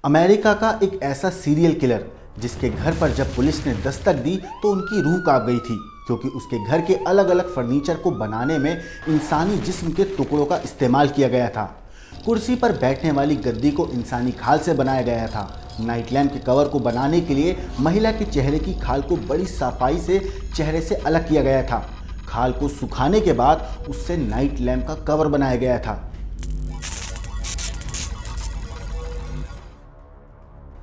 America का एक ऐसा सीरियल किलर जिसके घर पर जब पुलिस ने दस्तक दी तो उनकी रूह कांप गई थी, क्योंकि उसके घर के अलग अलग फर्नीचर को बनाने में इंसानी जिस्म के टुकड़ों का इस्तेमाल किया गया था। कुर्सी पर बैठने वाली गद्दी को इंसानी खाल से बनाया गया था। नाइट लैम्प के कवर को बनाने के लिए महिला के चेहरे की खाल को बड़ी सफाई से चेहरे से अलग किया गया था। खाल को सुखाने के बाद उससे नाइट लैम्प का कवर बनाया गया था।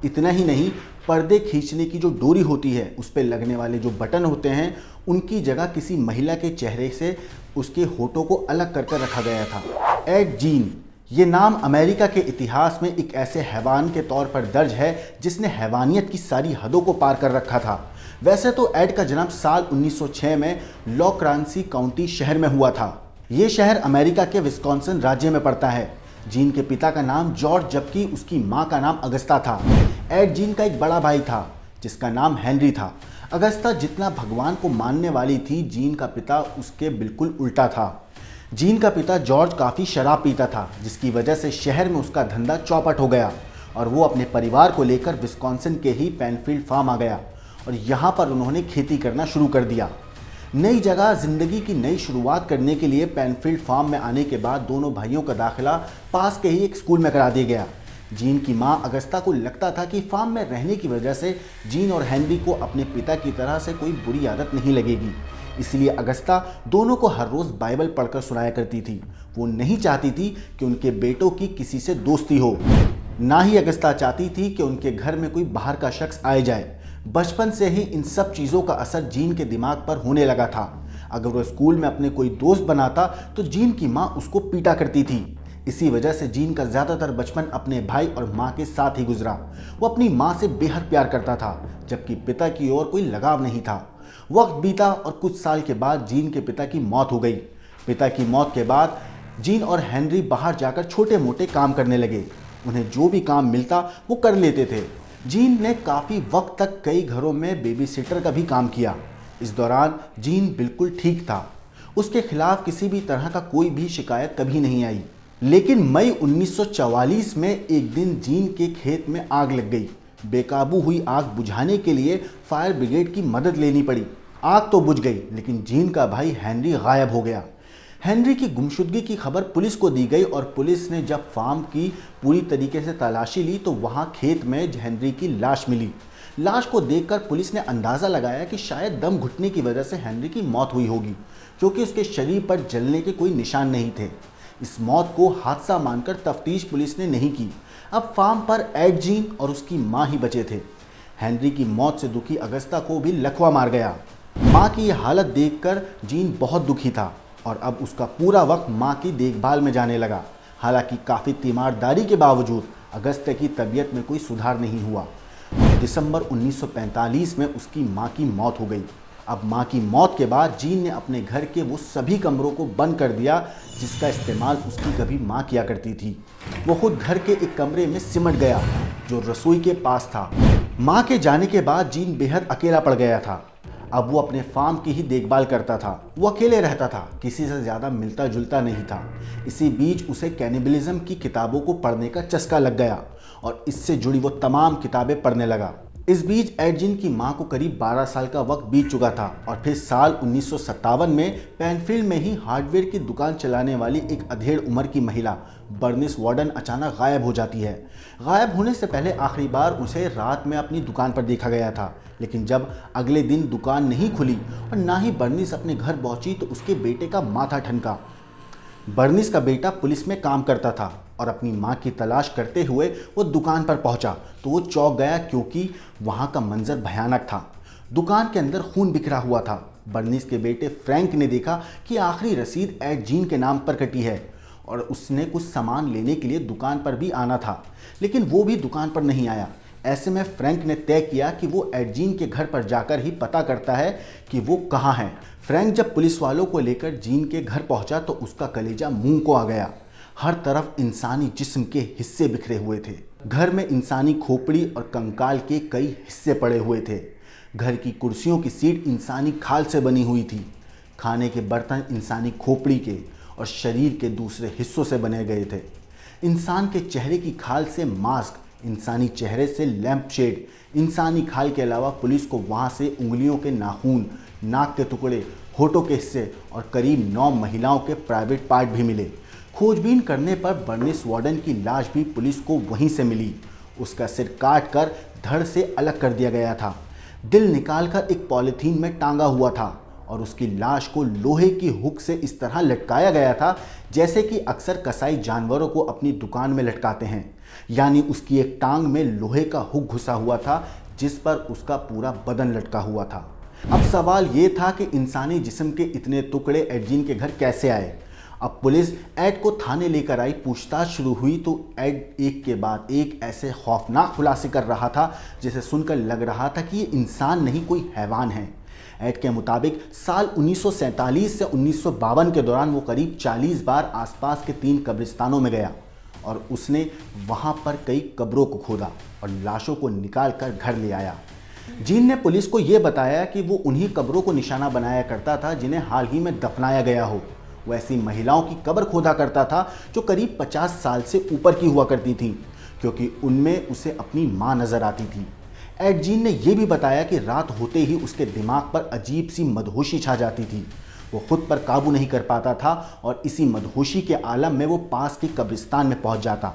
इतना ही नहीं, पर्दे खींचने की जो डोरी होती है उस पर लगने वाले जो बटन होते हैं उनकी जगह किसी महिला के चेहरे से उसके होठों को अलग कर रखा गया था। एड जीन, ये नाम अमेरिका के इतिहास में एक ऐसे हैवान के तौर पर दर्ज है जिसने हैवानियत की सारी हदों को पार कर रखा था। वैसे तो एड का जन्म साल 1906 में लॉक्रांसी काउंटी शहर में हुआ था। ये शहर अमेरिका के विस्कॉन्सिन राज्य में पड़ता है। जीन के पिता का नाम जॉर्ज जबकि उसकी मां का नाम अगस्ता था। एड जीन का एक बड़ा भाई था जिसका नाम हेनरी था। अगस्ता जितना भगवान को मानने वाली थी, जीन का पिता उसके बिल्कुल उल्टा था। जीन का पिता जॉर्ज काफ़ी शराब पीता था, जिसकी वजह से शहर में उसका धंधा चौपट हो गया और वो अपने परिवार को लेकर विस्कॉन्सिन के ही पेनफील्ड फार्म आ गया और यहाँ पर उन्होंने खेती करना शुरू कर दिया। नई जगह जिंदगी की नई शुरुआत करने के लिए पेनफील्ड फार्म में आने के बाद दोनों भाइयों का दाखिला पास के ही एक स्कूल में करा दिया गया। जीन की मां अगस्ता को लगता था कि फार्म में रहने की वजह से जीन और हेनरी को अपने पिता की तरह से कोई बुरी आदत नहीं लगेगी, इसलिए अगस्ता दोनों को हर रोज़ बाइबल पढ़कर सुनाया करती थी। वो नहीं चाहती थी कि उनके बेटों की किसी से दोस्ती हो, ना ही अगस्ता चाहती थी कि उनके घर में कोई बाहर का शख्स आए जाए। बचपन से ही इन सब चीज़ों का असर जीन के दिमाग पर होने लगा था। अगर वो स्कूल में अपने कोई दोस्त बनाता तो जीन की माँ उसको पीटा करती थी। इसी वजह से जीन का ज़्यादातर बचपन अपने भाई और माँ के साथ ही गुजरा। वो अपनी माँ से बेहद प्यार करता था, जबकि पिता की ओर कोई लगाव नहीं था। वक्त बीता और कुछ साल के बाद जीन के पिता की मौत हो गई। पिता की मौत के बाद जीन और हेनरी बाहर जाकर छोटे मोटे काम करने लगे। उन्हें जो भी काम मिलता वो कर लेते थे। जीन ने काफ़ी वक्त तक कई घरों में बेबी सिटर का भी काम किया। इस दौरान जीन बिल्कुल ठीक था, उसके खिलाफ किसी भी तरह का कोई भी शिकायत कभी नहीं आई। लेकिन मई 1944 में एक दिन जीन के खेत में आग लग गई। बेकाबू हुई आग बुझाने के लिए फायर ब्रिगेड की मदद लेनी पड़ी। आग तो बुझ गई, लेकिन जीन का भाई हेनरी गायब हो गया। हेनरी की गुमशुदगी की खबर पुलिस को दी गई और पुलिस ने जब फार्म की पूरी तरीके से तलाशी ली तो वहां खेत में हेनरी की लाश मिली। लाश को देखकर पुलिस ने अंदाज़ा लगाया कि शायद दम घुटने की वजह से हेनरी की मौत हुई होगी, क्योंकि उसके शरीर पर जलने के कोई निशान नहीं थे। इस मौत को हादसा मानकर तफ्तीश पुलिस ने नहीं की। अब फार्म पर एड जीन और उसकी मां ही बचे थे। हेनरी की मौत से दुखी अगस्ता को भी लकवा मार गया। मां की यह हालत देखकर जीन बहुत दुखी था और अब उसका पूरा वक्त मां की देखभाल में जाने लगा। हालांकि काफ़ी तीमारदारी के बावजूद अगस्ता की तबीयत में कोई सुधार नहीं हुआ। दिसंबर 1945 में उसकी मां की मौत हो गई। अब मां की मौत के बाद जीन ने अपने घर के वो सभी कमरों को बंद कर दिया जिसका इस्तेमाल उसकी कभी मां किया करती थी। वो खुद घर के एक कमरे में सिमट गया जो रसोई के पास था। मां के जाने के बाद जीन बेहद अकेला पड़ गया था। अब वो अपने फार्म की ही देखभाल करता था। वो अकेले रहता था, किसी से ज़्यादा मिलता जुलता नहीं था। इसी बीच उसे कैनिबलिज्म की किताबों को पढ़ने का चस्का लग गया और इससे जुड़ी वो तमाम किताबें पढ़ने लगा। इस बीच एड जीन की मां को करीब 12 साल का वक्त बीत चुका था और फिर साल 1957 में पेनफील्ड में ही हार्डवेयर की दुकान चलाने वाली एक अधेड़ उम्र की महिला बर्निस वार्डन अचानक गायब हो जाती है। गायब होने से पहले आखिरी बार उसे रात में अपनी दुकान पर देखा गया था, लेकिन जब अगले दिन दुकान नहीं खुली और ना ही बर्निस अपने घर पहुंची तो उसके बेटे का माथा ठनका। बर्निस का बेटा पुलिस में काम करता था और अपनी मां की तलाश करते हुए वो दुकान पर पहुंचा तो वो चौंक गया, क्योंकि वहां का मंजर भयानक था। दुकान के अंदर खून बिखरा हुआ था। बर्निस के बेटे फ्रैंक ने देखा कि आखिरी रसीद एड जीन के नाम पर कटी है और उसने कुछ सामान लेने के लिए दुकान पर भी आना था, लेकिन वो भी दुकान पर नहीं आया। ऐसे में फ्रैंक ने तय किया कि वो एड जीन के घर पर जाकर ही पता करता है कि वो कहाँ है। फ्रैंक जब पुलिस वालों को लेकर जीन के घर पहुंचा तो उसका कलेजा मुंह को आ गया। हर तरफ इंसानी जिस्म के हिस्से बिखरे हुए थे। घर में इंसानी खोपड़ी और कंकाल के कई हिस्से पड़े हुए थे। घर की कुर्सियों की सीट इंसानी खाल से बनी हुई थी। खाने के बर्तन इंसानी खोपड़ी के और शरीर के दूसरे हिस्सों से बने गए थे। इंसान के चेहरे की खाल से मास्क इंसानी चेहरे से लैंप शेड, इंसानी खाल के अलावा पुलिस को वहां से उंगलियों के नाखून, नाक के टुकड़े, होठों के हिस्से और करीब 9 महिलाओं के प्राइवेट पार्ट भी मिले। खोजबीन करने पर बर्निस वार्डन की लाश भी पुलिस को वहीं से मिली। उसका सिर काट कर धड़ से अलग कर दिया गया था, दिल निकालकर एक पॉलीथीन में टांगा हुआ था और उसकी लाश को लोहे की हुक से इस तरह लटकाया गया था जैसे कि अक्सर कसाई जानवरों को अपनी दुकान में लटकाते हैं। यानी उसकी एक टांग में लोहे का हुक घुसा हुआ था जिस पर उसका पूरा बदन लटका हुआ था। अब सवाल ये था कि इंसानी जिस्म के इतने टुकड़े एड जीन के घर कैसे आए। अब पुलिस एड को थाने लेकर आई, पूछताछ शुरू हुई तो एड एक के बाद एक ऐसे खौफनाक खुलासे कर रहा था जिसे सुनकर लग रहा था कि ये इंसान नहीं कोई हैवान है। एड के मुताबिक साल 1947 से 1952 के दौरान वो करीब 40 बार आसपास के 3 कब्रिस्तानों में गया और उसने वहां पर कई कब्रों को खोदा और लाशों को निकाल कर घर ले आया। जीन ने पुलिस को यह बताया कि वो उन्हीं कब्रों को निशाना बनाया करता था जिन्हें हाल ही में दफनाया गया हो। वो ऐसी महिलाओं की कब्र खोदा करता था जो करीब 50 साल से ऊपर की हुआ करती थीं, क्योंकि उनमें उसे अपनी मां नजर आती थी। एड जीन ने यह भी बताया कि रात होते ही उसके दिमाग पर अजीब सी मदहोशी छा जाती थी। वो खुद पर काबू नहीं कर पाता था और इसी मदहोशी के आलम में वो पास के कब्रिस्तान में पहुंच जाता।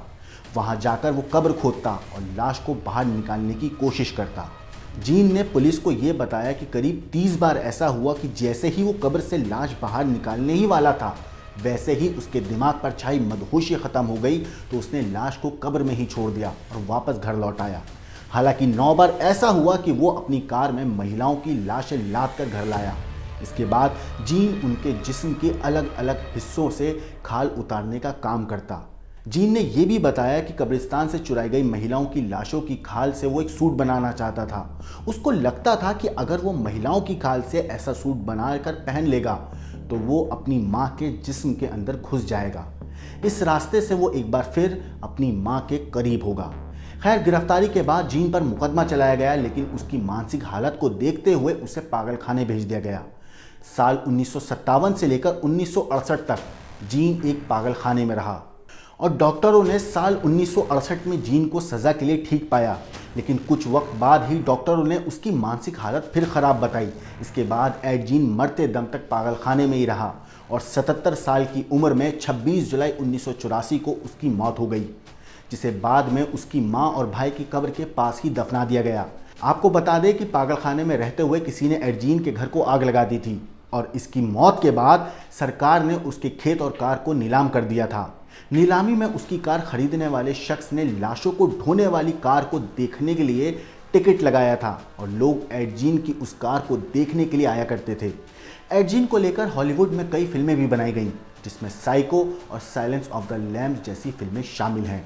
वहां जाकर वो कब्र खोदता और लाश को बाहर निकालने की कोशिश करता। जीन ने पुलिस को यह बताया कि करीब 30 बार ऐसा हुआ कि जैसे ही वो कब्र से लाश बाहर निकालने ही वाला था, वैसे ही उसके दिमाग पर छाई मदहोशी खत्म हो गई तो उसने लाश को कब्र में ही छोड़ दिया और वापस घर लौट आया। हालांकि 9 बार ऐसा हुआ कि वो अपनी कार में महिलाओं की लाशें लाद कर घर लाया। इसके बाद जीन उनके जिस्म के अलग अलग हिस्सों से खाल उतारने का काम करता। जीन ने यह भी बताया कि कब्रिस्तान से चुराई गई महिलाओं की लाशों की खाल से वो एक सूट बनाना चाहता था। उसको लगता था कि अगर वो महिलाओं की खाल से ऐसा सूट बनाकर पहन लेगा तो वो अपनी माँ के जिस्म के अंदर घुस जाएगा। इस रास्ते से वो एक बार फिर अपनी माँ के करीब होगा। खैर, गिरफ्तारी के बाद जीन पर मुकदमा चलाया गया, लेकिन उसकी मानसिक हालत को देखते हुए उसे पागलखाने भेज दिया गया। साल 1957 से लेकर 1968 तक जीन एक पागलखाने में रहा और डॉक्टरों ने साल 1968 में जीन को सज़ा के लिए ठीक पाया, लेकिन कुछ वक्त बाद ही डॉक्टरों ने उसकी मानसिक हालत फिर ख़राब बताई। इसके बाद एड जीन मरते दम तक पागलखाने में ही रहा और 77 साल की उम्र में 26 जुलाई 1984 को उसकी मौत हो गई, जिसे बाद में उसकी मां और भाई की कब्र के पास ही दफना दिया गया। आपको बता दें कि पागलखाने में रहते हुए किसी ने एड जीन के घर को आग लगा दी थी और इसकी मौत के बाद सरकार ने उसके खेत और कार को नीलाम कर दिया था। नीलामी में उसकी कार खरीदने वाले शख्स ने लाशों को ढोने वाली कार को देखने के लिए टिकट लगाया था और लोग एड जीन की उस कार को देखने के लिए आया करते थे। एड जीन को लेकर हॉलीवुड में कई फिल्में भी बनाई गईं, जिसमें साइको और साइलेंस ऑफ द लैम्स जैसी फिल्में शामिल हैं।